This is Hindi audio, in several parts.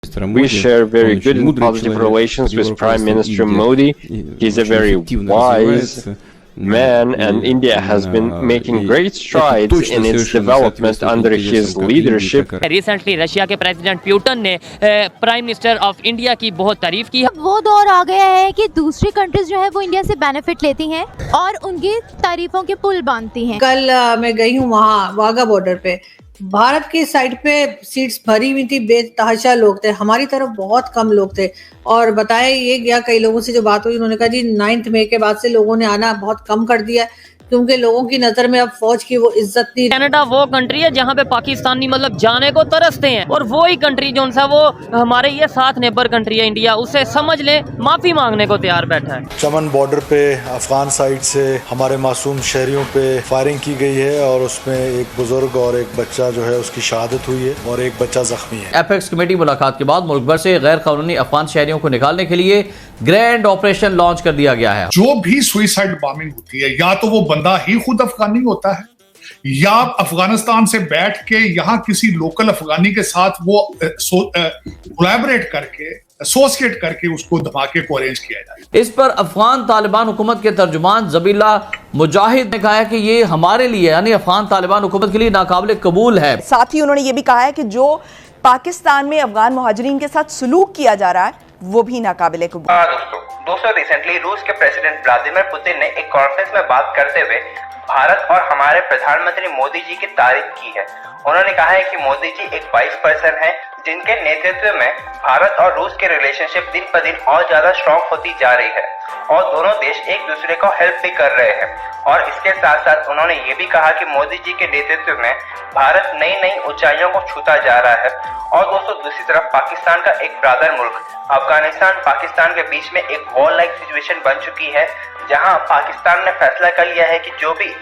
We share very good and positive relations with Prime Minister Modi. He's a very wise man, and India has been making great strides in its development under his leadership. Recently, Russia के प्रेसिडेंट प्यूटन ने प्राइम मिनिस्टर ऑफ इंडिया की बहुत तारीफ की है। वो दौर आ गया है कि दूसरी कंट्रीज जो है वो इंडिया से बेनिफिट लेती हैं और उनकी तारीफों के पुल बांधती हैं। कल मैं गई हूँ वहाँ वाघा बॉर्डर पे, भारत की साइड पे सीट्स भरी हुई थी, बेतहाशा लोग थे, हमारी तरफ बहुत कम लोग थे। और बताया ये गया, कई लोगों से जो बात हुई उन्होंने कहा जी 9 मई के बाद से लोगों ने आना बहुत कम कर दिया है, क्योंकि लोगों की नजर में अब फौज की वो इज्जत नहीं। कनाडा वो कंट्री है जहाँ पे पाकिस्तानी मतलब जाने को तरसते हैं, और वो ही कंट्री जो सा वो हमारे ये साथ नेबर कंट्री है इंडिया, उससे समझ ले माफी मांगने को तैयार बैठा है। चमन बॉर्डर पे अफगान साइड से हमारे मासूम शहरियों पे फायरिंग की गई है और उसमें एक बुजुर्ग और एक बच्चा जो है उसकी शहादत हुई है और एक बच्चा जख्मी है। एपेक्स कमेटी मुलाकात के बाद मुल्क भर से गैर कानूनी अफगान शहरियों को निकालने के लिए ग्रैंड ऑपरेशन लॉन्च कर दिया गया है। जो भी सुइसाइड बॉम्बिंग होती है, या तो वो बंदा ही खुद अफगानी होता है, या अफगानिस्तान से बैठ के यहाँ किसी लोकल अफगानी के साथ वो कोलैबोरेट करके एसोसिएट करके उसको धमाके को अरेंज किया जाए। इस पर अफगान तालिबान हुकूमत के तर्जुमान जबीला मुजाहिद ने कहा है कि ये हमारे लिए यानी अफगान तालिबान हुकूमत के लिए नाकाबिल कबूल है। साथ ही उन्होंने ये भी कहा है कि जो पाकिस्तान में अफगान मुहाजिरीन के साथ सलूक किया जा रहा है वो भी नाकाबिल कबूल। दोस्तों रिसेंटली रूस के प्रेसिडेंट व्लादिमीर पुतिन ने एक कॉन्फ्रेंस में बात करते हुए भारत और हमारे प्रधानमंत्री मोदी जी की तारीफ की है। उन्होंने कहा है कि मोदी जी एक वाइस पर्सन है जिनके नेतृत्व में भारत और रूस के रिलेशनशिप दिन पर दिन और ज्यादा स्ट्रॉन्ग होती जा रही है और दोनों देश एक दूसरे को हेल्प भी कर रहे हैं। और इसके साथ साथ उन्होंने ये भी कहा कि मोदी जी के नेतृत्व में भारत नई नई ऊंचाइयों को छूता जा रहा है। और दोस्तों दूसरी तरफ पाकिस्तान का एक ब्रदर मुल्क अफगानिस्तान पाकिस्तान के बीच में एक वॉर लाइक सिचुएशन बन चुकी है, जहां पाकिस्तान ने फैसला कर लिया है कि जो भी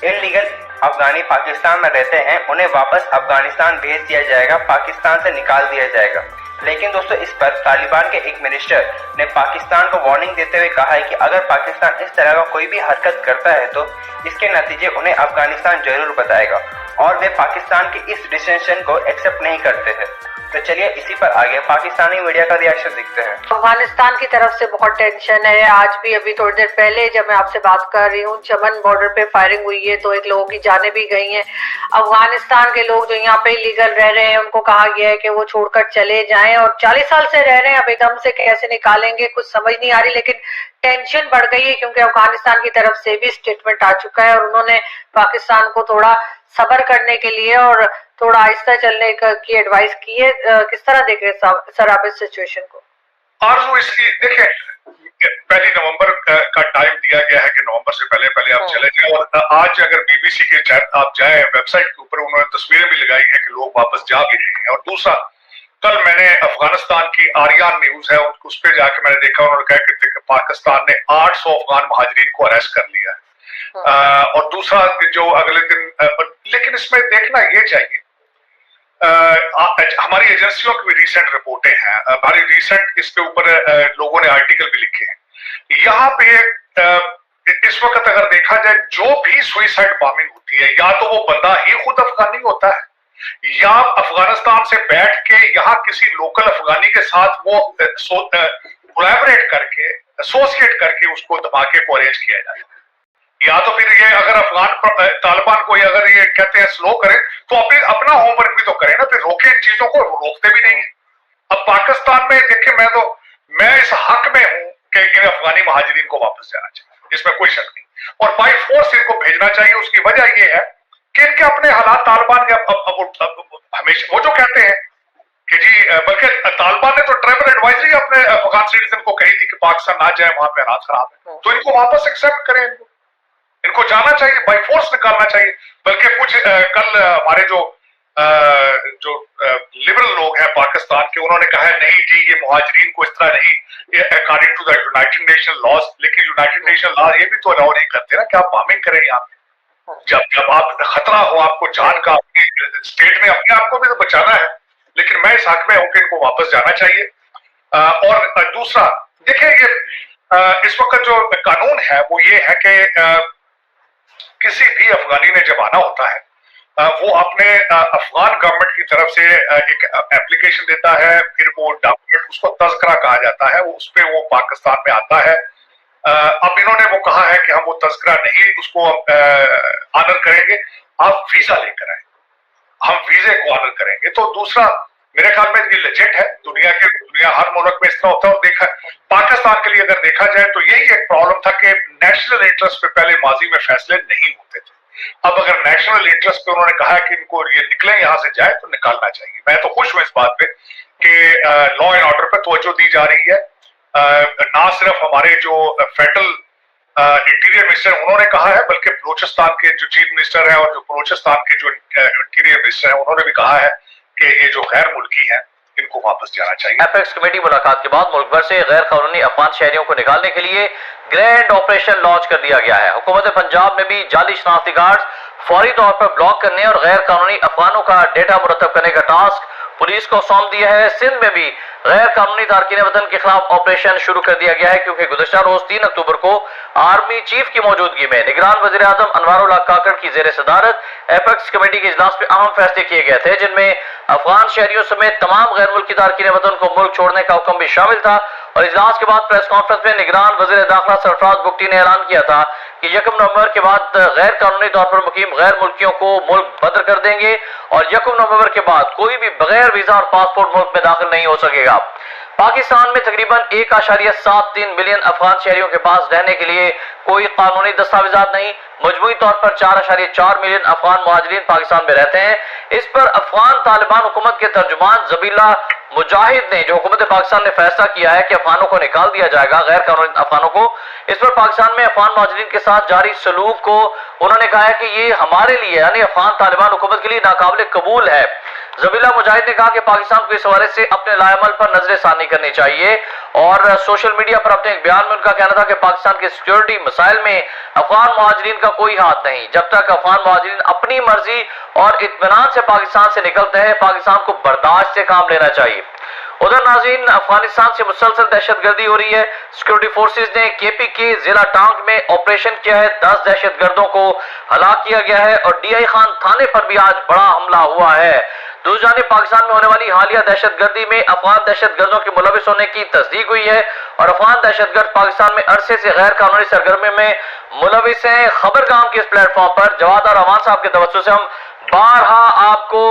इलीगल अफगानी पाकिस्तान में रहते हैं उन्हें वापस अफगानिस्तान भेज दिया जाएगा, पाकिस्तान से निकाल दिया जाएगा। लेकिन दोस्तों इस पर तालिबान के एक मिनिस्टर ने पाकिस्तान को वार्निंग देते हुए कहा है कि अगर पाकिस्तान इस तरह का कोई भी हरकत करता है तो इसके नतीजे उन्हें अफगानिस्तान जरूर बताएगा और वे पाकिस्तान के इस डिसीजन को एक्सेप्ट नहीं करते हैं। तो चलिए इसी पर आगे पाकिस्तानी मीडिया का रिएक्शन देखते हैं। अफगानिस्तान की तरफ से बहुत टेंशन है। आज भी अभी थोड़ी देर पहले जब मैं आपसे बात कर रही हूँ चमन बॉर्डर पे फायरिंग हुई है तो एक लोगों की जानें भी गई हैं। अफगानिस्तान के लोग जो यहाँ पे इलीगल रह रहे हैं उनको कहा गया है कि वो छोड़कर चले जाएं और 40 साल से रह रहे हैं, अब एकदम से कैसे निकालेंगे कुछ समझ नहीं आ रही। लेकिन टेंशन बढ़ गई है क्योंकि अफगानिस्तान की तरफ से भी स्टेटमेंट आ चुका है और उन्होंने पाकिस्तान को थोड़ा सब्र करने के लिए और थोड़ा आहिस्ता चलने की एडवाइस की है। किस तरह देख रहे हैं सर आप इस सिचुएशन को? आरज़ू इसकी देखिए 1 नवंबर का टाइम दिया गया है कि नवंबर से पहले पहले आप चले जाएं। और आज अगर बीबीसी के आप जाए वेबसाइट के ऊपर उन्होंने तस्वीरें भी लगाई हैं कि लोग वापस जा भी रहे हैं। और दूसरा कल मैंने अफगानिस्तान की आर्यान न्यूज है उस पर जाके मैंने देखा उन्होंने कहा कि पाकिस्तान ने 800 अफगान महाजरीन को अरेस्ट कर लिया है। और दूसरा जो अगले दिन लेकिन इसमें देखना ये चाहिए हमारी एजेंसियों की भी रिसेंट रिपोर्टें हैं, हमारी रिसेंट इसके ऊपर लोगों ने आर्टिकल भी लिखे हैं। यहाँ पे इस वक्त अगर देखा जाए जो भी सुइसाइड बॉम्बिंग होती है या तो वो बंदा ही खुद अफगानी होता है या अफगानिस्तान से बैठ के यहाँ किसी लोकल अफगानी के साथ वो कोलैबोरेट करके एसोसिएट करके उसको धमाके को अरेंज किया जाए। या तो फिर ये अगर अफगान तालिबान को अगर ये कहते हैं स्लो करें तो अपना होमवर्क भी तो करें ना, फिर रोके इन चीजों को, रोकते भी नहीं है। अब पाकिस्तान में देखिए मैं इस हक में हूं कि इन अफगानी महाजिरीन को वापस जाना चाहिए, इसमें कोई शक नहीं, और बाई फोर्स इनको भेजना चाहिए। उसकी वजह ये है कि इनके अपने हालात तालिबान के हमेशा वो जो कहते हैं कि जी, बल्कि तालिबान ने तो ट्रैवल एडवाइजरी अपने अफगान सिटीजन को कही थी कि पाकिस्तान ना जाए, वहां पे हालात खराब है, तो इनको वापस एक्सेप्ट करें, इनको जाना चाहिए, बाई फोर्स निकालना चाहिए। बल्कि कुछ कल हमारे जो लिबरल लोग हैं पाकिस्तान के उन्होंने कहा है नहीं जी ये मुहाजिरीन को इस तरह नहीं, according to the United Nation laws, लेकिन यूनाइटेड नेशन लॉ ये भी तो अलाउ नहीं करते ना कि आप बॉम्बिंग करें यहाँ पे। जब आप खतरा हो आपको जान का, अपनी स्टेट में अपने आप को भी तो बचाना है। लेकिन मैं इस हक में हूं कि इनको वापस जाना चाहिए। और दूसरा देखिए ये इस वक्त जो कानून है वो ये है कि किसी भी अफगानी ने जब आना होता है वो अपने अफगान गवर्नमेंट की तरफ से एक एप्लीकेशन देता है, फिर वो डॉक्यूमेंट, उसको तज़किरा कहा जाता है, उस पे वो पाकिस्तान में आता है। अब इन्होंने वो कहा है कि हम वो तज़किरा नहीं उसको ऑनर करेंगे, आप वीजा लेकर आए, हम वीजे को ऑनर करेंगे। तो दूसरा मेरे ख्याल में ये लेजिट है, दुनिया हर मुल्क में इस तरह होता है। और देखा पाकिस्तान के लिए अगर देखा जाए तो यही एक प्रॉब्लम था कि नेशनल इंटरेस्ट पे पहले माजी में फैसले नहीं होते थे। अब अगर नेशनल इंटरेस्ट पे उन्होंने कहा कि इनको ये निकले यहाँ से जाए तो निकालना चाहिए। मैं तो खुश हूं इस बात पे कि लॉ एंड ऑर्डर पे तवज्जो दी जा रही है। ना सिर्फ हमारे जो फेडरल इंटीरियर मिनिस्टर उन्होंने कहा है, बल्कि बलूचिस्तान के जो चीफ मिनिस्टर है और जो बलूचिस्तान के जो इंटीरियर मिनिस्टर है उन्होंने भी कहा है कि ये जो गैर मुल्की हैं इनको वापस जाना चाहिए। एपेक्स कमेटी मुलाकात के बाद मुल्क भर से गैर कानूनी अफगान शहरियों को निकालने के लिए ग्रैंड ऑपरेशन लॉन्च कर दिया गया है। हुकूमत पंजाब में भी जाली शनाख्ती कार्ड फौरी तौर पर ब्लॉक करने और गैर कानूनी अफगानों का डेटा मुरतब करने का टास्क पुलिस को सौंप दिया है। सिंध में भी गैर कानूनी तारकीन वतन के खिलाफ ऑपरेशन शुरू कर दिया गया है, क्योंकि गुज़श्ता रोज 3 अक्टूबर को आर्मी चीफ की मौजूदगी में निगरान वज़ीर आज़म अनवारुल्लाह काकड़ की ज़ेर सदारत एपेक्स कमेटी के इजलास में अहम फैसले किए गए थे, जिनमें अफगान शहरियों समेत तमाम गैर मुल्की तारकीन वतन को मुल्क छोड़ने का हुक्म भी शामिल था। और इजलास के बाद प्रेस कॉन्फ्रेंस में निगरान वज़ीर दाखिला सरफराज बुगटी ने ऐलान किया था कि 1 नवंबर के बाद गैर कानूनी तौर पर मुकीम गैर मुल्कियों को मुल्क बदर कर देंगे और 1 नवंबर के बाद कोई भी बगैर वीजा और पासपोर्ट मुल्क में दाखिल नहीं हो सकेगा। पाकिस्तान में तकरीबन 1.73 मिलियन अफगान शहरियों के पास रहने के लिए कोई कानूनी दस्तावेजात नहीं। मजमूई तौर पर 4.4 मिलियन अफगान मुहाजिरीन पाकिस्तान में रहते हैं। इस पर अफगान तालिबान हुकूमत के तर्जुमान जबीला मुजाहिद ने, जो हुकूमत पाकिस्तान ने फैसला किया है कि अफगानों को निकाल दिया जाएगा, गैर कानूनी अफगानों को, इस पर पाकिस्तान में अफगान मुहाजिरीन के साथ जारी सलूक को उन्होंने कहा है कि ये हमारे लिए यानी अफगान तालिबान हुकूमत के लिए नाकाबिल कबूल है। जबीला मुजाहिद ने कहा कि पाकिस्तान को इस हवाले से अपने लाएमल पर नजरसानी करनी चाहिए और सोशल मीडिया पर अपने एक बयान में उनका कहना था कि पाकिस्तान के सिक्योरिटी मसाइल में अफगान मुहाजिरीन का कोई हाथ नहीं। जब तक अफगान मुहाजिरीन अपनी मर्जी और इत्मीनान से पाकिस्तान से निकलते हैं, पाकिस्तान को बर्दाश्त से काम लेना चाहिए। उधर नाज़रीन, अफगानिस्तान से मुसलसल दहशतगर्दी हो रही है। सिक्योरिटी फोर्सेज ने केपी के जिला टांग में ऑपरेशन किया है, 10 दहशतगर्दों को हलाक किया गया है और डीआई खान थाने पर भी आज बड़ा हमला हुआ है। दूसरी जानिब पाकिस्तान में होने वाली हालिया दहशतगर्दी में अफगान दहशतगर्दों के मुलविस होने की तस्दीक हुई है और अफगान दहशतगर्द पाकिस्तान में अरसे से गैर कानूनी सरगर्मी में मुलविस हैं। खबरगाम के इस प्लेटफॉर्म पर जवाद और अमान साहब के तवज्जो से हम बारहा आपको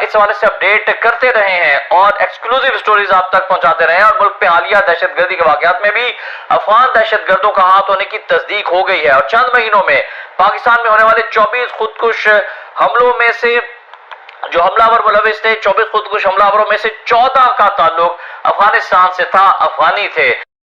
इस हवाले से अपडेट करते रहे हैं और एक्सक्लूसिव स्टोरीज आप तक पहुंचाते रहे हैं और मुल्क पे हालिया दहशतगर्दी के वाकयात में भी अफगान दहशतगर्दों का हाथ होने की तस्दीक हो गई है। और चंद महीनों में पाकिस्तान में होने वाले 24 खुदकुश हमलों में से जो हमलावर मुलविस थे, 24 खुदकुश हमलावरों में से 14 का ताल्लुक अफगानिस्तान से था, अफगानी थे।